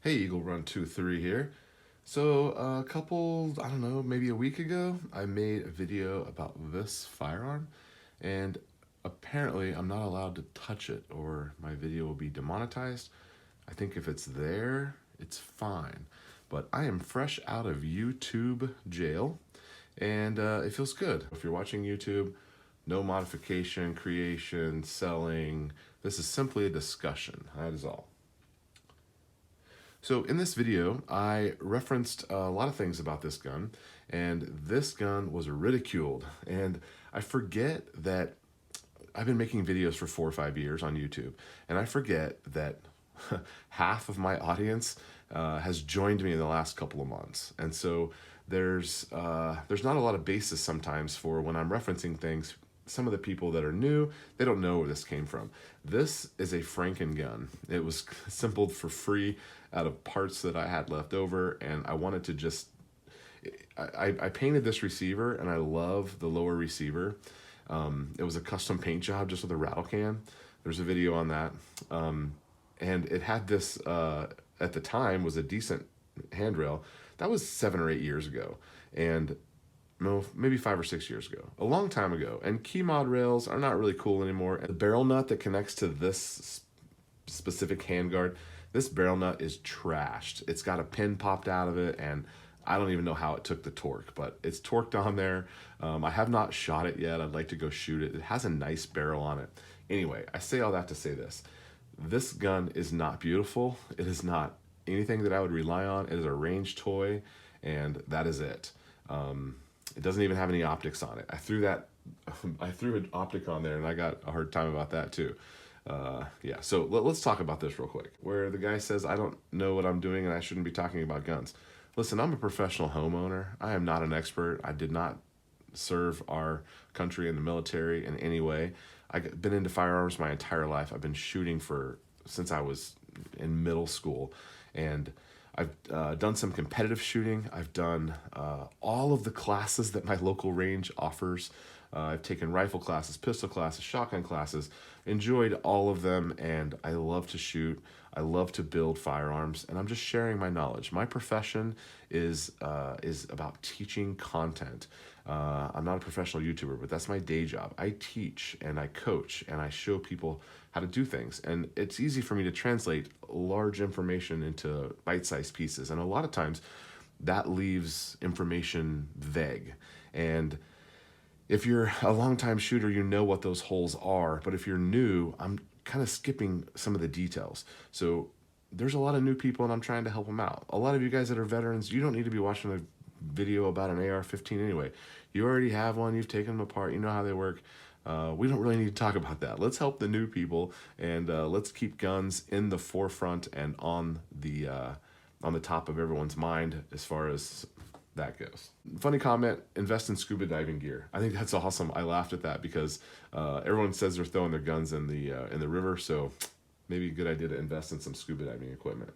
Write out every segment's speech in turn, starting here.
Hey, Eagle Run 2-3 here. So a couple, I don't know, maybe a week ago, I made a video about this firearm, and apparently I'm not allowed to touch it or my video will be demonetized. I think if it's there, it's fine. But I am fresh out of YouTube jail, and it feels good. If you're watching YouTube, no modification, creation, selling. This is simply a discussion. That is all. So in this video, I referenced a lot of things about this gun, and this gun was ridiculed. And I forget that I've been making videos for 4 or 5 years on YouTube, and I forget that half of my audience has joined me in the last couple of months. And so there's not a lot of basis sometimes for when I'm referencing things. Some of the people that are new, they don't know where this came from. This is a Franken gun. It was assembled for free out of parts that I had left over, and I wanted to just, I painted this receiver, and I love the lower receiver. It was a custom paint job just with a rattle can. There's a video on that. And it had this, at the time, was a decent handrail. That was 7 or 8 years ago. And no, maybe 5 or 6 years ago, a long time ago. And key mod rails are not really cool anymore. The barrel nut that connects to this specific handguard, this barrel nut is trashed. It's got a pin popped out of it, and I don't even know how it took the torque, but it's torqued on there. I have not shot it yet. I'd like to go shoot it. It has a nice barrel on it. Anyway, I say all that to say this. This gun is not beautiful. It is not anything that I would rely on. It is a range toy, and that is it. It doesn't even have any optics on it. I threw an optic on there, and I got a hard time about that too. Yeah, so let's talk about this real quick. Where the guy says, I don't know what I'm doing and I shouldn't be talking about guns. Listen, I'm a professional homeowner. I am not an expert. I did not serve our country in the military in any way. I've been into firearms my entire life. I've been shooting since I was in middle school, and I've done some competitive shooting. I've done all of the classes that my local range offers. I've taken rifle classes, pistol classes, shotgun classes, enjoyed all of them, and I love to shoot. I love to build firearms, and I'm just sharing my knowledge. My profession is about teaching content. I'm not a professional YouTuber, but that's my day job. I teach and I coach and I show people how to do things. And it's easy for me to translate large information into bite-sized pieces. And a lot of times that leaves information vague. And if you're a longtime shooter, you know what those holes are. But if you're new, I'm kind of skipping some of the details. So there's a lot of new people, and I'm trying to help them out. A lot of you guys that are veterans, you don't need to be watching a video about an AR-15 anyway. You already have one, you've taken them apart, you know how they work. We don't really need to talk about that. Let's help the new people, and let's keep guns in the forefront and on the top of everyone's mind as far as that goes. Funny comment, invest in scuba diving gear. I think that's awesome. I laughed at that because everyone says they're throwing their guns in the river, so maybe a good idea to invest in some scuba diving equipment.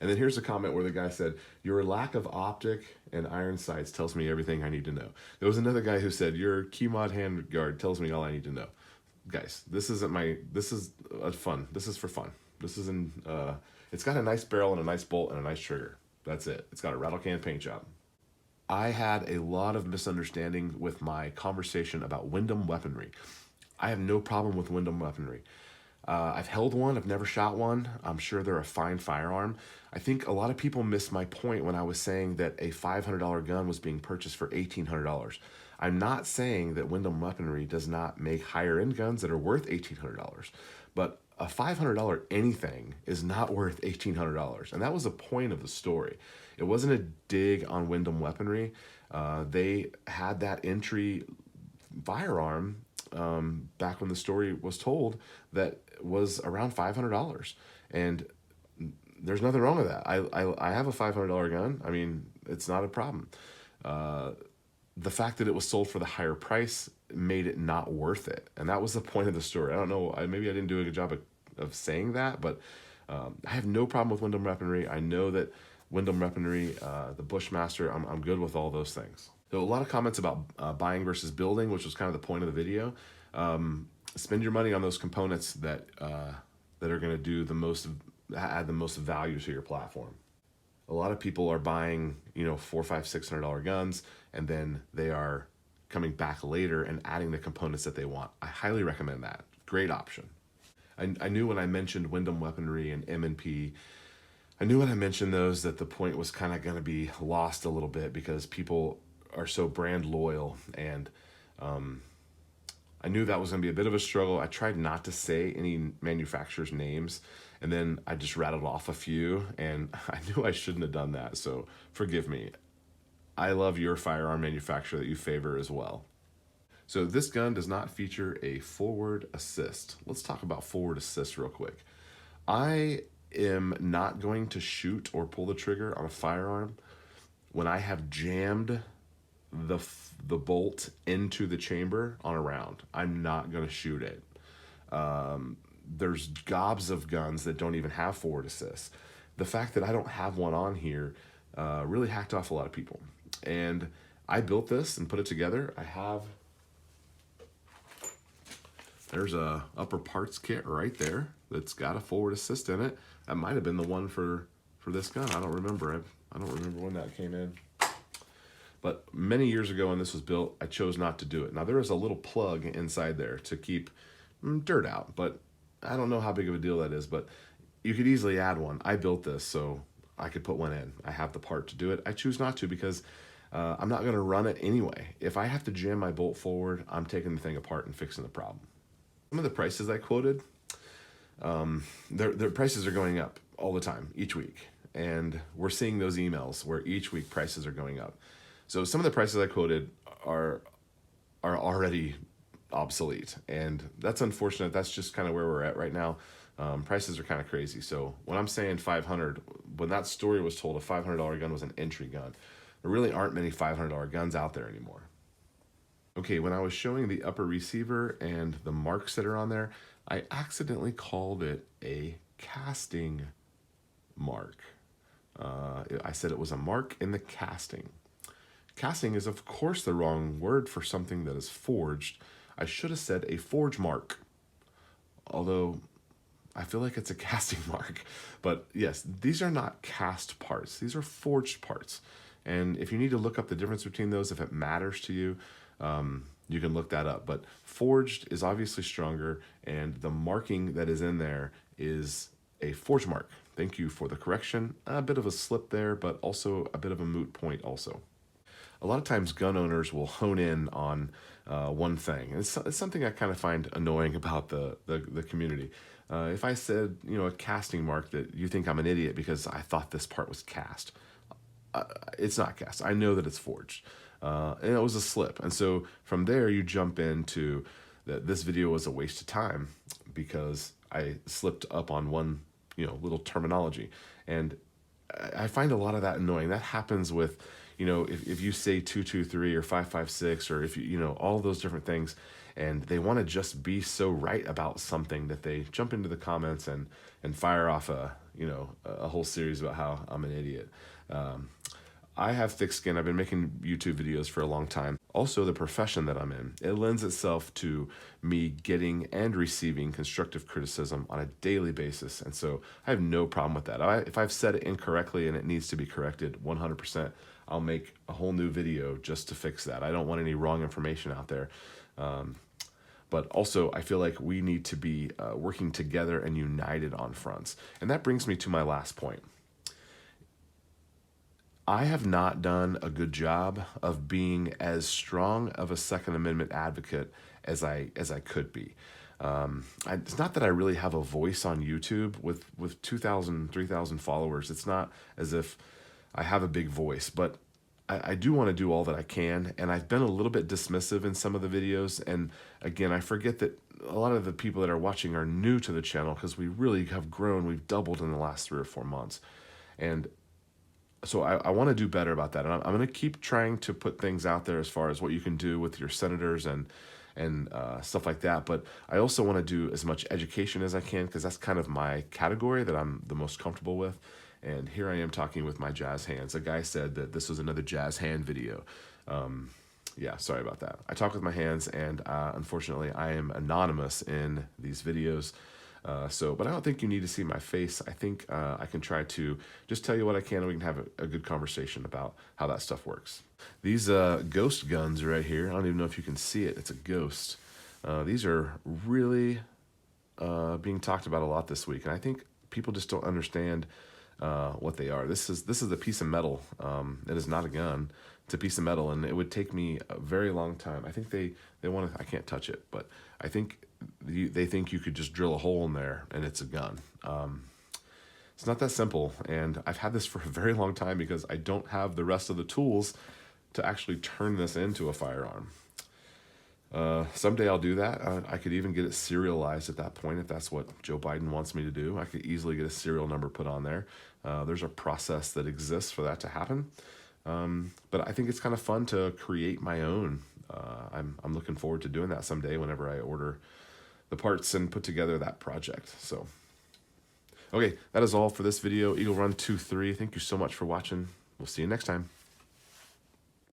And then here's a comment where the guy said, your lack of optic and iron sights tells me everything I need to know. There was another guy who said, your key mod handguard tells me all I need to know. Guys, this is fun. This is for fun. It's got a nice barrel and a nice bolt and a nice trigger. That's it. It's got a rattle can paint job. I had a lot of misunderstanding with my conversation about Windham Weaponry. I have no problem with Windham Weaponry. I've held one, I've never shot one. I'm sure they're a fine firearm. I think a lot of people missed my point when I was saying that a $500 gun was being purchased for $1,800. I'm not saying that Windham Weaponry does not make higher end guns that are worth $1,800, but a $500 anything is not worth $1,800. And that was the point of the story. It wasn't a dig on Windham Weaponry. They had that entry firearm back when the story was told that was around $500, and there's nothing wrong with that. I have a $500 gun. I mean, it's not a problem. The fact that it was sold for the higher price made it not worth it, and that was the point of the story. I don't know, maybe I didn't do a good job of saying that, but I have no problem with Windham Weaponry. I know that Windham Weaponry, the Bushmaster, I'm good with all those things. So a lot of comments about buying versus building, which was kind of the point of the video. Spend your money on those components that are going to do the most add the most value to your platform. A lot of people are buying, $400, $500, $600 guns, and then they are coming back later and adding the components that they want. I highly recommend that. Great option. I knew when I mentioned Windham Weaponry and M&P, I knew when I mentioned those that the point was kind of going to be lost a little bit because people are so brand loyal, and I knew that was going to be a bit of a struggle. I tried not to say any manufacturers' names, and then I just rattled off a few, and I knew I shouldn't have done that, so forgive me. I love your firearm manufacturer that you favor as well. So this gun does not feature a forward assist. Let's talk about forward assist real quick. I am not going to shoot or pull the trigger on a firearm when I have jammed the bolt into the chamber on a round. I'm not going to shoot it. There's gobs of guns that don't even have forward assist. The fact that I don't have one on here really hacked off a lot of people. And I built this and put it together. There's a upper parts kit right there that's got a forward assist in it. That might have been the one for this gun. I don't remember. I don't remember when that came in. But many years ago when this was built, I chose not to do it. Now there is a little plug inside there to keep dirt out, but I don't know how big of a deal that is, but you could easily add one. I built this so I could put one in. I have the part to do it. I choose not to because I'm not going to run it anyway. If I have to jam my bolt forward, I'm taking the thing apart and fixing the problem. Some of the prices I quoted, their prices are going up all the time, each week. And we're seeing those emails where each week prices are going up. So some of the prices I quoted are already obsolete. And that's unfortunate. That's just kind of where we're at right now. Prices are kind of crazy. So when I'm saying 500, when that story was told, a $500 gun was an entry gun. There really aren't many $500 guns out there anymore. Okay, when I was showing the upper receiver and the marks that are on there, I accidentally called it a casting mark. I said it was a mark in the casting. Casting is, of course, the wrong word for something that is forged. I should have said a forge mark, although I feel like it's a casting mark. But yes, these are not cast parts. These are forged parts. And if you need to look up the difference between those, if it matters to you, you can look that up. But forged is obviously stronger, and the marking that is in there is a forge mark. Thank you for the correction. A bit of a slip there, but also a bit of a moot point also. A lot of times gun owners will hone in on one thing. And it's something I kind of find annoying about the community. If I said, a casting mark, that you think I'm an idiot because I thought this part was cast. It's not cast. I know that it's forged. And it was a slip. And so from there, you jump into that this video was a waste of time because I slipped up on one, little terminology. And I find a lot of that annoying. That happens with, if you say 223 or 556 or if all those different things, and they want to just be so right about something that they jump into the comments and fire off a whole series about how I'm an idiot. I have thick skin. I've been making YouTube videos for a long time. Also, the profession that I'm in, it lends itself to me getting and receiving constructive criticism on a daily basis. And so I have no problem with that. If I've said it incorrectly and it needs to be corrected 100%, I'll make a whole new video just to fix that. I don't want any wrong information out there. But also, I feel like we need to be working together and united on fronts. And that brings me to my last point. I have not done a good job of being as strong of a Second Amendment advocate as I could be. It's not that I really have a voice on YouTube with 2,000, 3,000 followers. It's not as if I have a big voice, but I do want to do all that I can. And I've been a little bit dismissive in some of the videos. And again, I forget that a lot of the people that are watching are new to the channel because we really have grown. We've doubled in the last 3 or 4 months. And so I want to do better about that. And I'm going to keep trying to put things out there as far as what you can do with your senators and stuff like that. But I also want to do as much education as I can because that's kind of my category that I'm the most comfortable with. And here I am talking with my jazz hands. A guy said that this was another jazz hand video. Yeah, sorry about that. I talk with my hands, and unfortunately, I am anonymous in these videos. But I don't think you need to see my face. I think I can try to just tell you what I can, and we can have a good conversation about how that stuff works. These ghost guns right here, I don't even know if you can see it. It's a ghost. These are really being talked about a lot this week, and I think people just don't understand what they are. This is a piece of metal. It is not a gun. It's a piece of metal, and it would take me a very long time. I think they want to. I can't touch it, but I think they think you could just drill a hole in there and it's a gun. It's not that simple, and I've had this for a very long time because I don't have the rest of the tools to actually turn this into a firearm. Someday I'll do that. I could even get it serialized at that point if that's what Joe Biden wants me to do. I could easily get a serial number put on there. There's a process that exists for that to happen. But I think it's kind of fun to create my own. I'm looking forward to doing that someday whenever I order the parts and put together that project. So, okay, that is all for this video. Eagle Run 23. Thank you so much for watching. We'll see you next time.